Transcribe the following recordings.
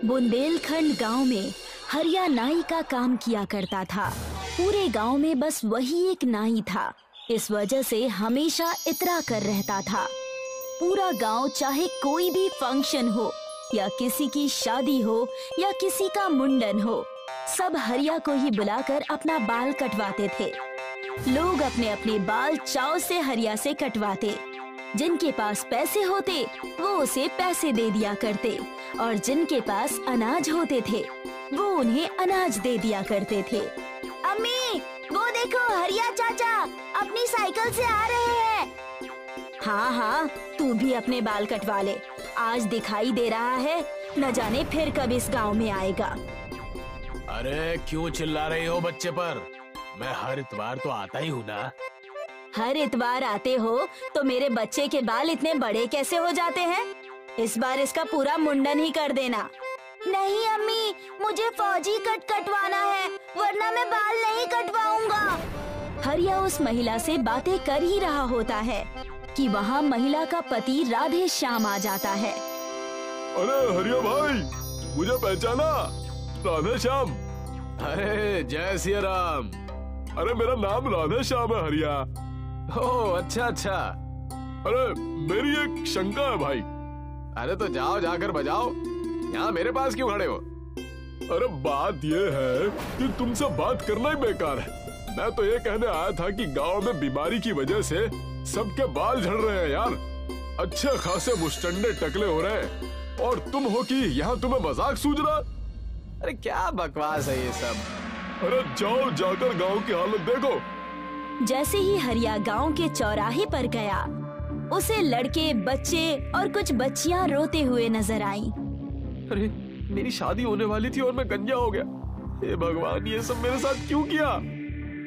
बुंदेलखंड गांव में हरिया नाई का काम किया करता था। पूरे गांव में बस वही एक नाई था। इस वजह से हमेशा इतरा कर रहता था। पूरा गांव चाहे कोई भी फंक्शन हो या किसी की शादी हो या किसी का मुंडन हो, सब हरिया को ही बुलाकर अपना बाल कटवाते थे। लोग अपने अपने बाल चाव से हरिया से कटवाते। जिनके पास पैसे होते वो उसे पैसे दे दिया करते और जिनके पास अनाज होते थे वो उन्हें अनाज दे दिया करते थे। अम्मी, वो देखो हरिया चाचा अपनी साइकिल से आ रहे हैं। हाँ हाँ, तू भी अपने बाल कटवा ले। आज दिखाई दे रहा है, न जाने फिर कब इस गांव में आएगा। अरे क्यों चिल्ला रही हो बच्चे पर? मैं हर इतवार तो आता ही हूँ ना। हर इतवार आते हो तो मेरे बच्चे के बाल इतने बड़े कैसे हो जाते हैं? इस बार इसका पूरा मुंडन ही कर देना। नहीं अम्मी, मुझे फौजी कट कटवाना है, वरना मैं बाल नहीं कटवाऊंगा। हरिया उस महिला से बातें कर ही रहा होता है कि वहाँ महिला का पति राधे श्याम आ जाता है। अरे हरिया भाई, मुझे पहचाना? राधे श्याम। अरे जय सिया राम। अरे मेरा नाम राधे श्याम है हरिया। ओह अच्छा अच्छा। अरे मेरी एक शंका है भाई। अरे तो जाओ जाकर बजाओ, यहाँ मेरे पास क्यों खड़े हो? अरे बात ये है कि तुमसे बात करना ही बेकार है। मैं तो ये कहने आया था कि गांव में बीमारी की वजह से सबके बाल झड़ रहे हैं यार। अच्छे खासे मुस्टंडे टकले हो रहे हैं और तुम हो कि यहाँ तुम्हें मजाक सूझ रहा। अरे क्या बकवास है ये सब। अरे जाओ जाकर गांव की हालत देखो। जैसे ही हरिया गांव के चौराहे पर गया, उसे लड़के, बच्चे और कुछ बच्चियां रोते हुए नजर आईं। अरे मेरी शादी होने वाली थी और मैं गंजा हो गया। हे भगवान, ये सब मेरे साथ क्यों किया?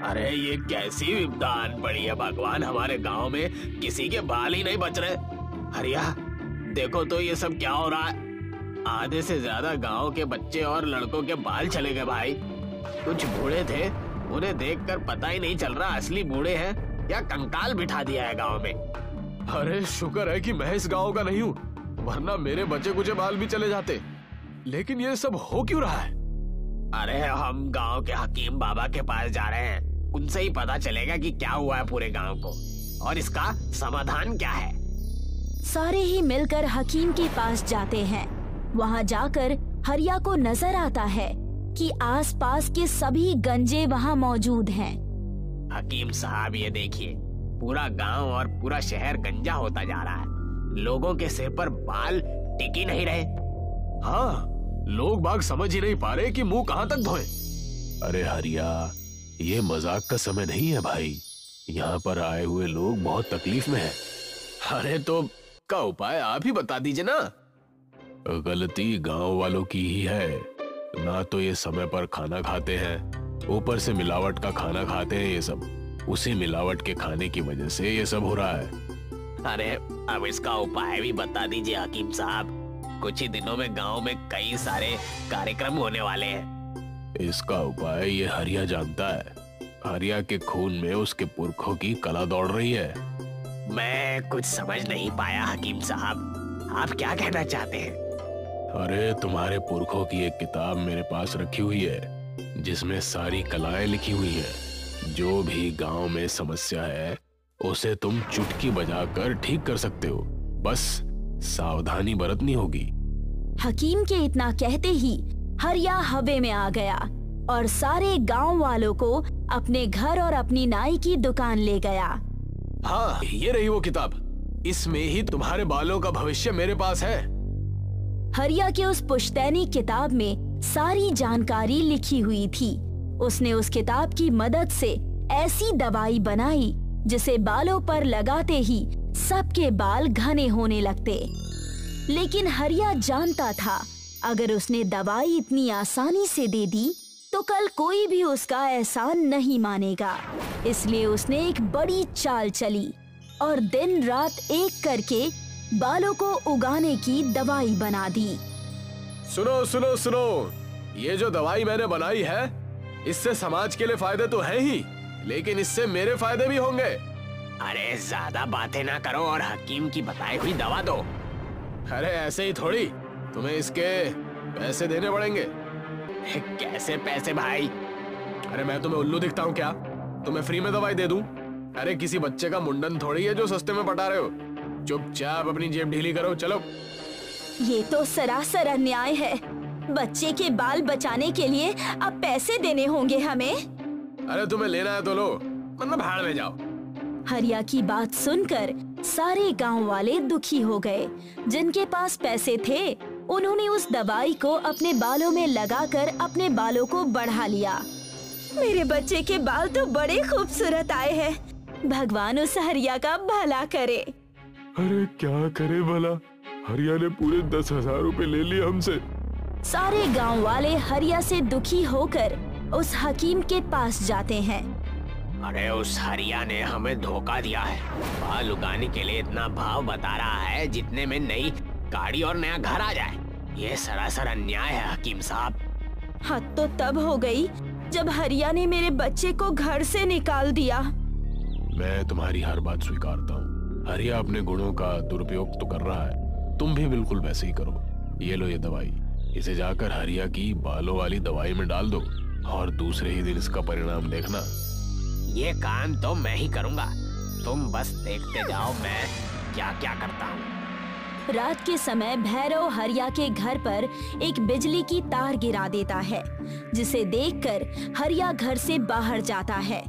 अरे ये कैसी विपदान पड़ी है भगवान, हमारे गांव में किसी के बाल ही नहीं बच रहे। हरिया देखो तो ये सब क्या हो रहा है। आधे से ज्यादा गांव के बच्चे और लड़कों के बाल चले गए भाई। कुछ बूढ़े थे, उन्हें देखकर पता ही नहीं चल रहा असली बूढ़े हैं या कंकाल बिठा दिया है गांव में। अरे शुक्र है कि मैं इस गांव का नहीं हूँ, वरना मेरे बचे कुचे बाल भी चले जाते। लेकिन ये सब हो क्यों रहा है? अरे हम गांव के हकीम बाबा के पास जा रहे हैं, उनसे ही पता चलेगा कि क्या हुआ है पूरे गांव को और इसका समाधान क्या है। सारे ही मिलकर हकीम के पास जाते हैं। वहाँ जाकर हरिया को नजर आता है कि आसपास के सभी गंजे वहाँ मौजूद हैं। हकीम साहब ये देखिए, पूरा गांव और पूरा शहर गंजा होता जा रहा है। लोगों के सिर पर बाल टिक ही नहीं रहे। हाँ, लोग बाग समझ ही नहीं पा रहे कि मुंह कहाँ तक धोए। अरे हरिया, ये मजाक का समय नहीं है भाई। यहाँ पर आए हुए लोग बहुत तकलीफ में हैं। अरे तो का उपाय आप ही बता दीजिए ना। गलती गांव वालों की ही है। ना तो ये समय पर खाना खाते हैं, ऊपर से मिलावट का खाना खाते हैं। ये सब उसी मिलावट के खाने की वजह से ये सब हो रहा है। अरे अब इसका उपाय भी बता दीजिए हकीम साहब। कुछ ही दिनों में गांव में कई सारे कार्यक्रम होने वाले हैं। इसका उपाय ये हरिया जानता है। हरिया के खून में उसके पुरखों की कला दौड़ रही है। मैं कुछ समझ नहीं पाया हकीम साहब, आप क्या कहना चाहते हैं? अरे तुम्हारे पुरखों की एक किताब मेरे पास रखी हुई है जिसमें सारी कलाएं लिखी हुई हैं। जो भी गांव में समस्या है उसे तुम चुटकी बजाकर ठीक कर सकते हो, बस सावधानी बरतनी होगी। हकीम के इतना कहते ही हरिया हवे में आ गया और सारे गांव वालों को अपने घर और अपनी नाई की दुकान ले गया। हाँ, ये रही वो किताब। इसमें ही तुम्हारे बालों का भविष्य मेरे पास है। हरिया के उस पुश्तैनी किताब में सारी जानकारी लिखी हुई थी। उसने उस किताब की मदद से ऐसी दवाई बनाई जिसे बालों पर लगाते ही सबके बाल घने होने लगते। लेकिन हरिया जानता था, अगर उसने दवाई इतनी आसानी से दे दी तो कल कोई भी उसका एहसान नहीं मानेगा। इसलिए उसने एक बड़ी चाल चली और दिन रात एक करके बालों को उगाने की दवाई बना दी। सुनो सुनो सुनो, ये जो दवाई मैंने बनाई है इससे समाज के लिए फायदे तो है ही, लेकिन इससे मेरे फायदे भी होंगे। अरे ज्यादा बातें ना करो और हकीम की बताई हुई दवा दो। अरे ऐसे ही थोड़ी, तुम्हें इसके पैसे देने पड़ेंगे। कैसे पैसे भाई? अरे मैं तुम्हें उल्लू दिखता हूँ क्या? तुम्हें फ्री में दवाई दे दूं? अरे किसी बच्चे का मुंडन थोड़ी है जो सस्ते में पटा रहे हो। चुपचाप अपनी जेब ढीली करो, चलो। ये तो सरासर अन्याय है। बच्चे के बाल बचाने के लिए अब पैसे देने होंगे हमें। अरे तुम्हें लेना है तो लो, वरना भाड़ में जाओ। हरिया की बात सुनकर सारे गांव वाले दुखी हो गए। जिनके पास पैसे थे उन्होंने उस दवाई को अपने बालों में लगाकर अपने बालों को बढ़ा लिया। मेरे बच्चे के बाल तो बड़े खूबसूरत आए हैं। भगवान उस हरिया का भला करे। अरे क्या करे भला, हरिया ने पूरे 10,000 रुपए ले लिए हमसे। सारे गांव वाले हरिया से दुखी होकर उस हकीम के पास जाते हैं। अरे उस हरिया ने हमें धोखा दिया है। बाल उगाने के लिए इतना भाव बता रहा है जितने में नई गाड़ी और नया घर आ जाए। ये सरासर अन्याय है हकीम साहब। हद तो तब हो गई जब हरिया ने मेरे बच्चे को घर से निकाल दिया। मैं तुम्हारी हर बात स्वीकारता हूँ। हरिया अपने गुणों का दुरुपयोग तो कर रहा है, तुम भी बिल्कुल वैसे ही करो। ये लो ये दवाई, इसे जाकर हरिया की बालों वाली दवाई में डाल दो और दूसरे ही दिन इसका परिणाम देखना। ये काम तो मैं ही करूँगा, तुम बस देखते जाओ मैं क्या क्या करता हूँ। रात के समय भैरव हरिया के घर पर एक बिजली की तार गिरा देता है, जिसे देखकर हरिया घर से बाहर जाता है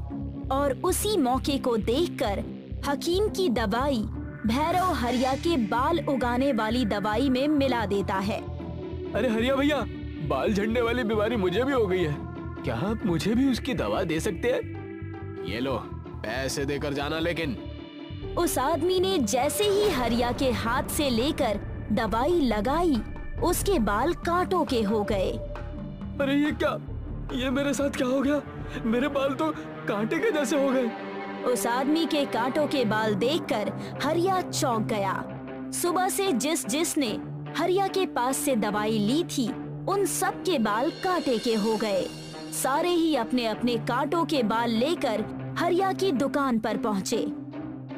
और उसी मौके को देखकर हकीम की दवाई भैरव हरिया के बाल उगाने वाली दवाई में मिला देता है। अरे हरिया भैया, बाल झड़ने वाली बीमारी मुझे भी हो गई है, क्या आप मुझे भी उसकी दवा दे सकते हैं? ये लो पैसे देकर जाना। लेकिन उस आदमी ने जैसे ही हरिया के हाथ से लेकर दवाई लगाई, उसके बाल कांटों के हो गए। अरे ये क्या, ये मेरे साथ क्या हो गया? मेरे बाल तो कांटे के जैसे हो गए। उस आदमी के कांटों के बाल देखकर हरिया चौंक गया। सुबह से जिसने हरिया के पास से दवाई ली थी, उन सब के बाल कांटे के हो गए। सारे ही अपने अपने कांटों के बाल लेकर हरिया की दुकान पर पहुँचे।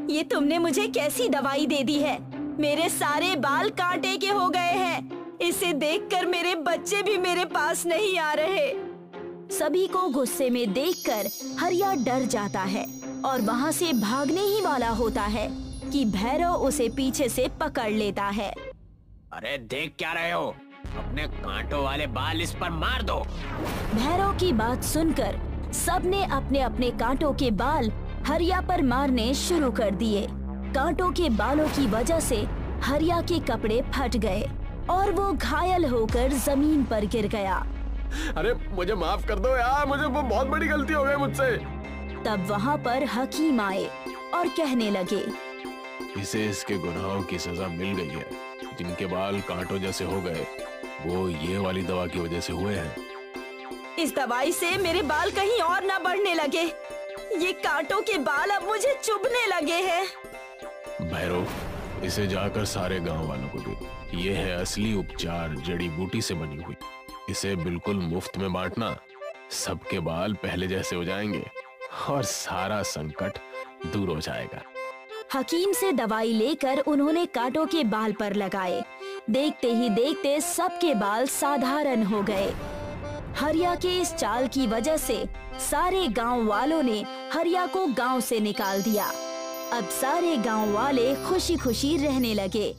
ये तुमने मुझे कैसी दवाई दे दी है? मेरे सारे बाल कांटे के हो गए हैं। इसे देखकर मेरे बच्चे भी मेरे पास नहीं आ रहे। सभी को गुस्से में देखकर हरिया डर जाता है और वहाँ से भागने ही वाला होता है कि भैरव उसे पीछे से पकड़ लेता है। अरे देख क्या रहे हो? अपने कांटों वाले बाल इस पर मार दो। भैरव की बात सुनकर सबने अपने अपने कांटों के बाल हरिया पर मारने शुरू कर दिए। कांटों के बालों की वजह से हरिया के कपड़े फट गए और वो घायल होकर जमीन पर गिर गया। अरे मुझे माफ कर दो यार, मुझे वो बहुत बड़ी गलती हो गई मुझसे। तब वहाँ पर हकीम आए और कहने लगे, इसे इसके गुनाहों की सजा मिल गई है। जिनके बाल कांटों जैसे हो गए वो ये वाली दवा की वजह से हुए हैं। इस दवाई से मेरे बाल कहीं और ना बढ़ने लगे। ये कांटों के बाल अब मुझे चुभने लगे हैं। भैरव, इसे जाकर सारे गांव वालों को दो। ये है असली उपचार, जड़ी बूटी से बनी हुई। इसे बिल्कुल मुफ्त में बांटना। सबके बाल पहले जैसे हो जाएंगे और सारा संकट दूर हो जाएगा। हकीम से दवाई लेकर उन्होंने कांटों के बाल पर लगाए। देखते ही देखते सबके बाल साधारण हो गए। हरिया के इस चाल की वजह से सारे गांव वालों ने हरिया को गांव से निकाल दिया। अब सारे गांव वाले खुशी खुशी रहने लगे।